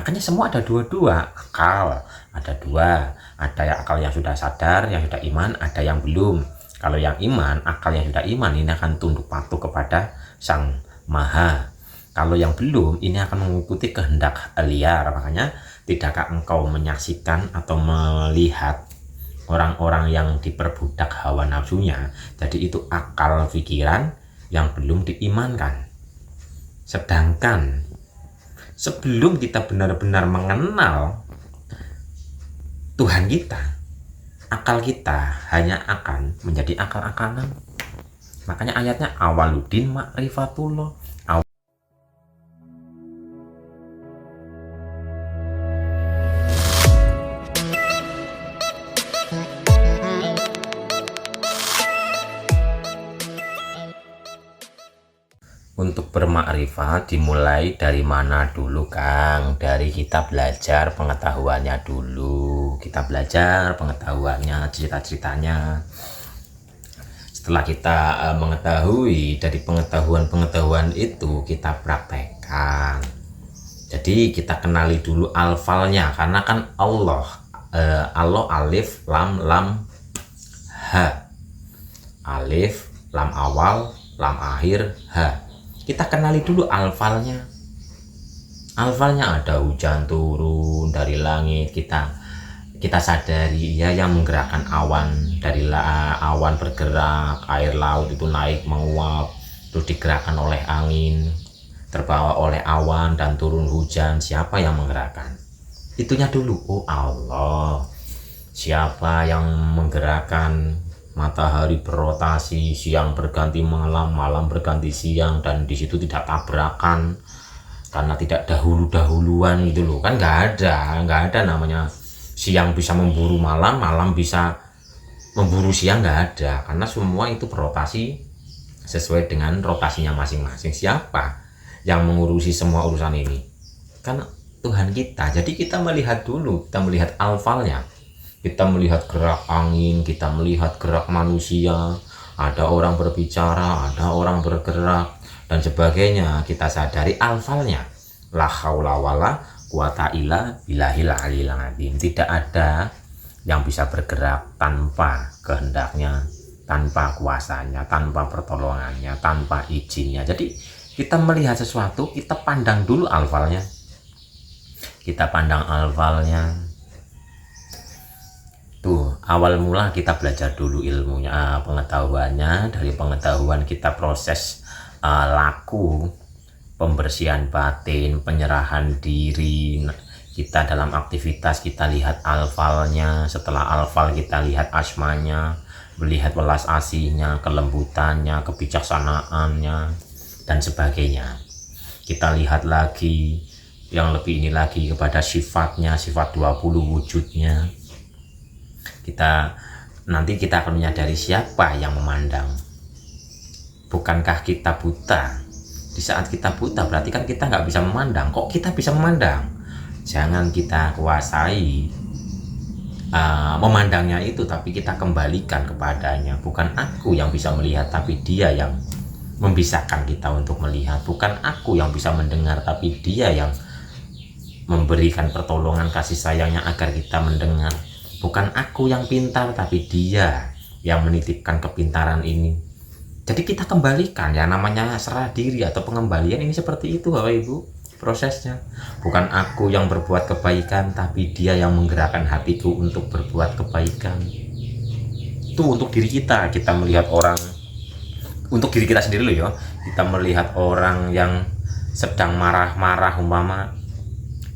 Makanya semua ada dua-dua, akal ada dua, ada yang akal yang sudah sadar, yang sudah iman, ada yang belum. Kalau yang iman, akal yang sudah iman ini akan tunduk patuh kepada Sang Maha. Kalau yang belum, ini akan mengikuti kehendak liar. Makanya tidakkah engkau menyaksikan atau melihat orang-orang yang diperbudak hawa nafsunya? Jadi itu akal pikiran yang belum diimankan. Sedangkan sebelum kita benar-benar mengenal Tuhan kita, akal kita hanya akan menjadi akal-akalan. Makanya ayatnya awaludin ma'rifatullah. Untuk bermakrifat dimulai dari mana dulu, Kang? Dari kita belajar pengetahuannya dulu. Kita belajar pengetahuannya, cerita-ceritanya. Setelah kita mengetahui dari pengetahuan-pengetahuan itu, kita praktekkan. Jadi kita kenali dulu alfalnya, karena kan Allah alif lam ha. Alif lam awal, lam akhir, ha. Kita kenali dulu alfalnya. Alfalnya ada hujan turun dari langit, kita sadari ya, yang menggerakkan awan, dari awan bergerak, air laut itu naik menguap, terus digerakkan oleh angin, terbawa oleh awan dan turun hujan. Siapa yang menggerakkan? Itunya dulu. Oh Allah. Siapa yang menggerakkan matahari berotasi, siang berganti malam, malam berganti siang, dan di situ tidak tabrakan karena tidak dahuluan gitu loh. Kan nggak ada namanya siang bisa memburu malam, malam bisa memburu siang, nggak ada, karena semua itu berotasi sesuai dengan rotasinya masing-masing. Siapa yang mengurusi semua urusan ini? Kan Tuhan kita. Jadi kita melihat dulu, kita melihat alfalnya. Kita melihat gerak angin, kita melihat gerak manusia, ada orang berbicara, ada orang bergerak, dan sebagainya. Kita sadari alfalnya. La haula wala quwata illa billahil aliyil azim. Tidak ada yang bisa bergerak tanpa kehendaknya, tanpa kuasanya, tanpa pertolongannya, tanpa izinnya. Jadi kita melihat sesuatu, kita pandang dulu alfalnya. Kita pandang alfalnya. Tuh, awal mula kita belajar dulu ilmunya, pengetahuannya. Dari pengetahuan kita proses laku, pembersihan batin, penyerahan diri. Kita dalam aktivitas kita lihat alfalnya. Setelah alfal kita lihat asmanya, melihat welas asihnya, kelembutannya, kebijaksanaannya, dan sebagainya. Kita lihat lagi yang lebih ini lagi kepada sifatnya, sifat 20 wujudnya. Nanti kita akan menyadari siapa yang memandang. Bukankah kita buta? Di saat kita buta berarti kan kita nggak bisa memandang. Kok kita bisa memandang? Jangan kita kuasai memandangnya itu, tapi kita kembalikan kepadanya. Bukan aku yang bisa melihat, tapi dia yang membisahkan kita untuk melihat. Bukan aku yang bisa mendengar, tapi dia yang memberikan pertolongan kasih sayangnya agar kita mendengar. Bukan aku yang pintar, tapi dia yang menitipkan kepintaran ini. Jadi kita kembalikan, ya namanya serah diri atau pengembalian ini seperti itu Bapak Ibu prosesnya. Bukan aku yang berbuat kebaikan, tapi dia yang menggerakkan hatiku untuk berbuat kebaikan. Itu untuk diri kita. Kita melihat orang, untuk diri kita sendiri loh ya. Kita melihat orang yang sedang marah-marah umpama,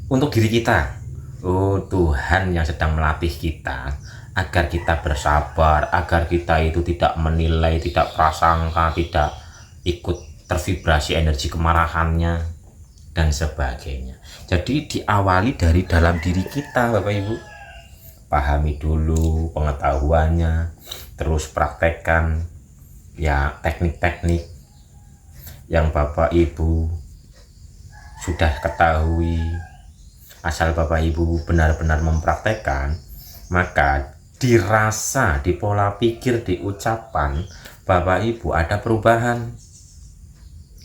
untuk diri kita. Oh, Tuhan yang sedang melatih kita agar kita bersabar, agar kita itu tidak menilai, tidak prasangka, tidak ikut tervibrasi energi kemarahannya, dan sebagainya. Jadi diawali dari dalam diri kita Bapak Ibu. Pahami dulu pengetahuannya, terus praktekkan ya teknik-teknik yang Bapak Ibu sudah ketahui. Asal Bapak Ibu benar-benar mempraktekkan, maka dirasa, di pola pikir, di ucapan Bapak Ibu ada perubahan.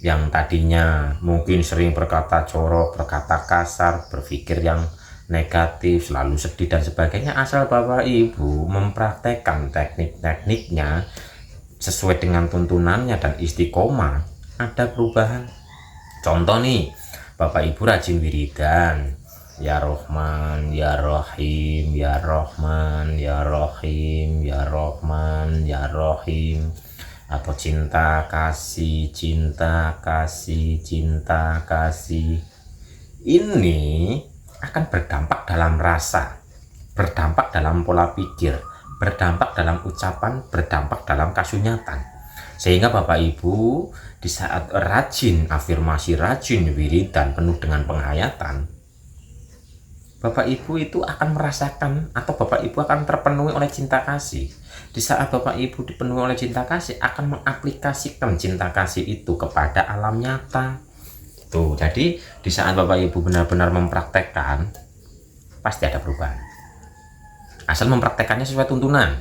yang tadinya mungkin sering berkata jorok, berkata kasar, berpikir yang negatif, selalu sedih dan sebagainya, asal Bapak Ibu mempraktekkan teknik-tekniknya sesuai dengan tuntunannya dan istiqomah, ada perubahan. Contoh nih, Bapak Ibu rajin wiridan, ya Rohman, ya Rohim, ya Rohman, ya Rohim, ya Rohman, ya Rohim, atau cinta kasih, cinta kasih, cinta kasih. Ini akan berdampak dalam rasa, berdampak dalam pola pikir, berdampak dalam ucapan, berdampak dalam kasunyatan. Sehingga Bapak Ibu di saat rajin afirmasi, rajin wiridan penuh dengan penghayatan, Bapak Ibu itu akan merasakan atau Bapak Ibu akan terpenuhi oleh cinta kasih. Di saat Bapak Ibu dipenuhi oleh cinta kasih, akan mengaplikasikan cinta kasih itu kepada alam nyata. Tuh, jadi di saat Bapak Ibu benar-benar mempraktekkan, pasti ada perubahan. Asal mempraktekannya sesuai tuntunan.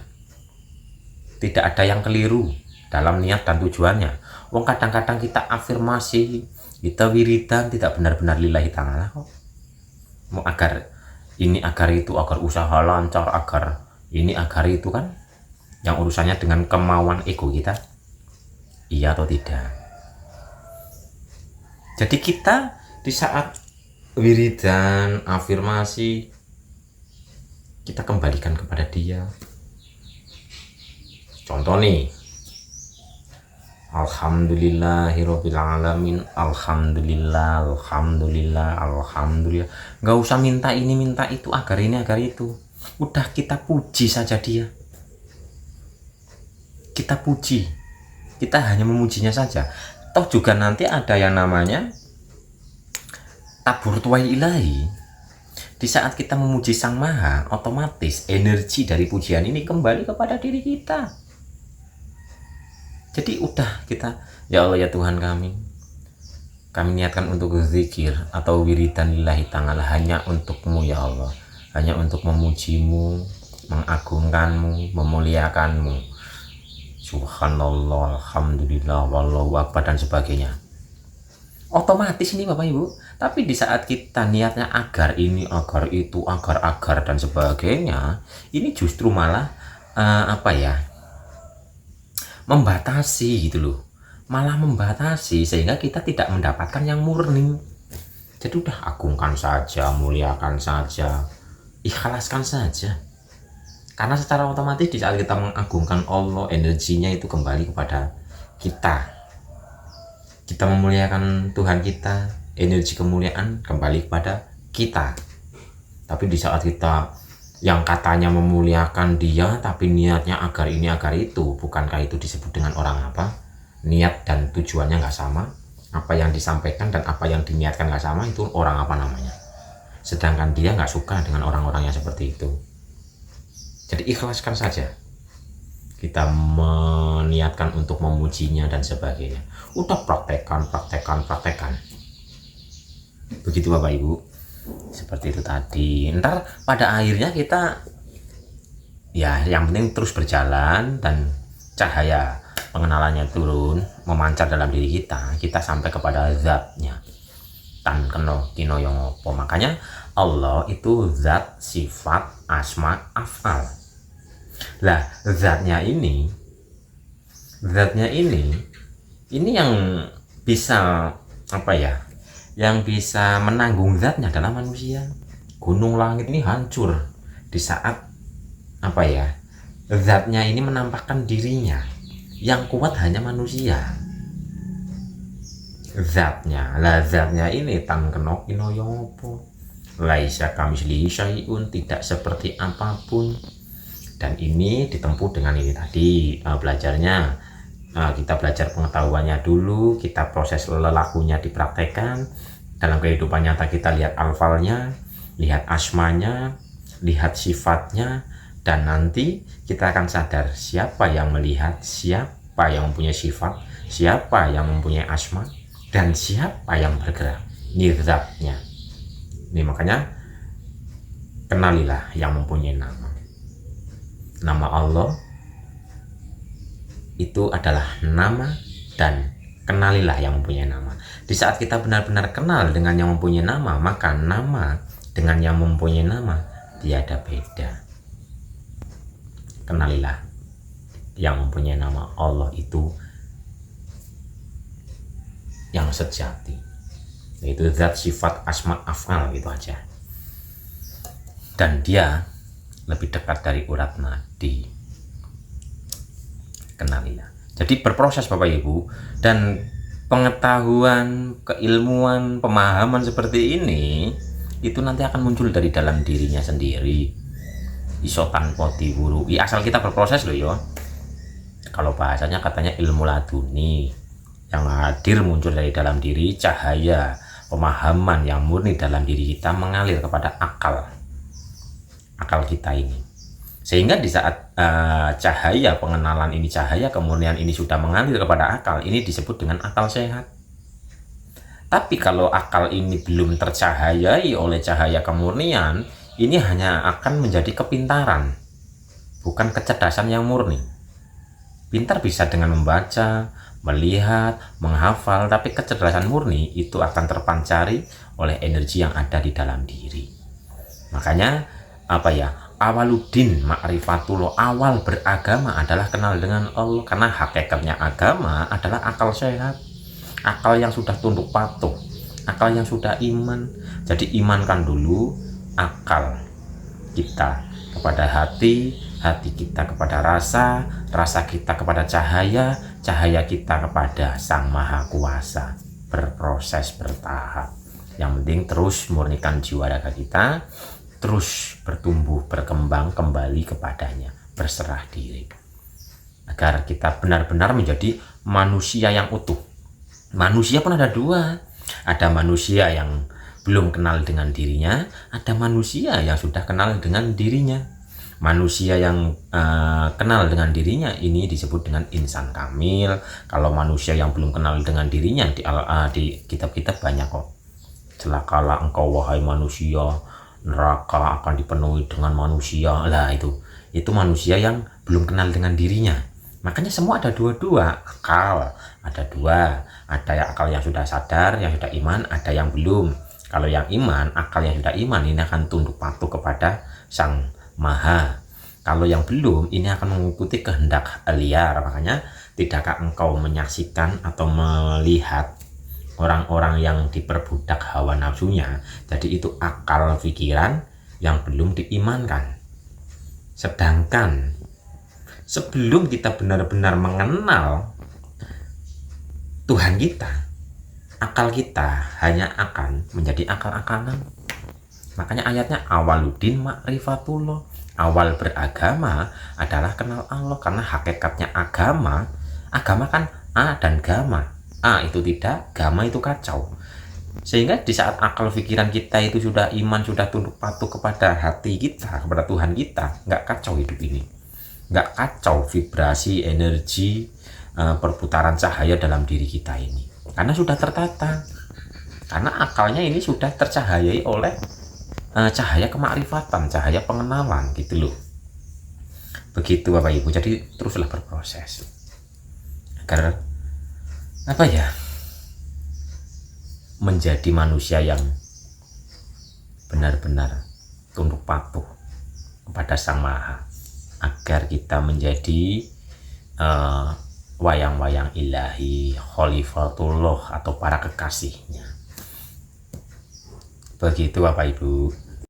Tidak ada yang keliru dalam niat dan tujuannya. Wong kadang-kadang kita afirmasi, kita wiridan tidak benar-benar lillahi ta'ala kok. Mau agar ini, agar itu, agar usaha lancar, agar ini, agar itu, kan yang urusannya dengan kemauan ego kita, iya atau tidak. Jadi kita di saat wiridan afirmasi, kita kembalikan kepada dia. Contoh nih, alhamdulillahirabbil alamin, alhamdulillah, alhamdulillah, alhamdulillah. Nggak usah minta ini minta itu, agar ini agar itu. Udah kita puji saja dia. Kita puji, kita hanya memujinya saja. Toh juga nanti ada yang namanya tabur tuai ilahi. Di saat kita memuji Sang Maha, otomatis energi dari pujian ini kembali kepada diri kita. Jadi udah kita, ya Allah ya Tuhan kami niatkan untuk zikir atau wiridan lillahi ta'ala hanya untukmu ya Allah, hanya untuk memujimu, mengagungkanmu, memuliakanmu. Subhanallah, alhamdulillah, wallahu akbar dan sebagainya. Otomatis ini Bapak Ibu. Tapi di saat kita niatnya agar ini, agar itu, agar dan sebagainya, ini justru malah membatasi gitu loh, malah membatasi sehingga kita tidak mendapatkan yang murni. Jadi udah agungkan saja, muliakan saja, ikhlaskan saja, karena secara otomatis di saat kita mengagungkan Allah, energinya itu kembali kepada kita memuliakan Tuhan kita, energi kemuliaan kembali kepada kita. Tapi di saat kita yang katanya memuliakan dia tapi niatnya agar ini agar itu, bukankah itu disebut dengan orang apa? Niat dan tujuannya nggak sama, apa yang disampaikan dan apa yang diniatkan nggak sama, itu orang apa namanya? Sedangkan dia nggak suka dengan orang-orang yang seperti itu. Jadi ikhlaskan saja, kita meniatkan untuk memujinya dan sebagainya. Udah praktekkan. Begitu Bapak Ibu, seperti itu tadi. Ntar pada akhirnya kita, ya yang penting terus berjalan dan cahaya pengenalannya turun, memancar dalam diri kita sampai kepada zatnya. Tan keno kino yang opo. Makanya Allah itu zat, sifat, asma, af'al. Lah zatnya ini yang bisa yang bisa menanggung zatnya adalah manusia. Gunung langit ini hancur di saat zatnya ini menampakkan dirinya. Yang kuat hanya manusia. Zatnya ini tan kenok inoyopo, laisa kamislihi syai'un, tidak seperti apapun. Dan ini ditempuh dengan ini tadi, belajarnya. Kita belajar pengetahuannya dulu, kita proses lelakunya dipraktekkan dalam kehidupan nyata. Kita lihat alfalnya, lihat asmanya, lihat sifatnya, dan nanti kita akan sadar siapa yang melihat, siapa yang mempunyai sifat, siapa yang mempunyai asma, dan siapa yang bergerak. Ini zatnya. Ini makanya kenalilah yang mempunyai nama. Nama Allah itu adalah nama dan kenalilah yang mempunyai nama. Di saat kita benar-benar kenal dengan yang mempunyai nama, maka nama dengan yang mempunyai nama tiada beda. Kenalilah yang mempunyai nama. Allah itu yang sejati, yaitu zat, sifat, asma, af'al, gitu aja. Dan dia lebih dekat dari urat nadi. Kenalilah. Jadi berproses Bapak Ibu, dan pengetahuan, keilmuan, pemahaman seperti ini itu nanti akan muncul dari dalam dirinya sendiri. Iso tanpa diwurui, asal kita berproses loh yo. Kalau bahasanya katanya ilmu laduni, yang hadir muncul dari dalam diri, cahaya pemahaman yang murni dalam diri kita mengalir kepada akal kita ini. Sehingga di saat cahaya pengenalan ini, cahaya kemurnian ini sudah mengalir kepada akal, ini disebut dengan akal sehat. Tapi kalau akal ini belum tercahayai oleh cahaya kemurnian, ini hanya akan menjadi kepintaran, bukan kecerdasan yang murni. Pintar bisa dengan membaca, melihat, menghafal, tapi kecerdasan murni itu akan terpancari oleh energi yang ada di dalam diri. Makanya awaluddin ma'rifatullah, awal beragama adalah kenal dengan Allah, karena hakikatnya agama adalah akal sehat, akal yang sudah tunduk patuh, akal yang sudah iman. Jadi imankan dulu akal kita kepada hati, hati kita kepada rasa, rasa kita kepada cahaya, cahaya kita kepada Sang Maha Kuasa. Berproses, bertahap. Yang penting terus murnikan jiwa raga kita, terus bertumbuh, berkembang kembali kepadanya, berserah diri, agar kita benar-benar menjadi manusia yang utuh. Manusia pun ada dua, ada manusia yang belum kenal dengan dirinya, ada manusia yang sudah kenal dengan dirinya. Manusia yang kenal dengan dirinya ini disebut dengan insan kamil. Kalau manusia yang belum kenal dengan dirinya, di kitab-kitab banyak kok. Celakalah engkau wahai manusia, neraka akan dipenuhi dengan manusia. Lah itu manusia yang belum kenal dengan dirinya. Makanya semua ada dua-dua akal, ada dua, ada yang akal yang sudah sadar, yang sudah iman, ada yang belum. Kalau yang iman, akal yang sudah iman ini akan tunduk patuh kepada Sang Maha. Kalau yang belum, ini akan mengikuti kehendak liar. Makanya tidakkah engkau menyaksikan atau melihat orang-orang yang diperbudak hawa nafsunya? Jadi itu akal pikiran yang belum diimankan. Sedangkan sebelum kita benar-benar mengenal Tuhan kita, akal kita hanya akan menjadi akal-akalan. Makanya ayatnya awaluddin ma'rifatullah, awal beragama adalah kenal Allah. Karena hakikatnya agama kan A dan gama. A itu tidak, gama itu kacau. Sehingga di saat akal pikiran kita itu sudah iman, sudah tunduk patuh kepada hati kita, kepada Tuhan kita, nggak kacau hidup ini, nggak kacau vibrasi, energi, perputaran cahaya dalam diri kita ini, karena sudah tertata, karena akalnya ini sudah tercahayai oleh cahaya kemakrifatan, cahaya pengenalan, gitu loh. Begitu Bapak Ibu. Jadi teruslah berproses agar menjadi manusia yang benar-benar tunduk patuh kepada Sang Maha, agar kita menjadi wayang-wayang ilahi, khalifatullah atau para kekasihnya. Begitu Bapak Ibu.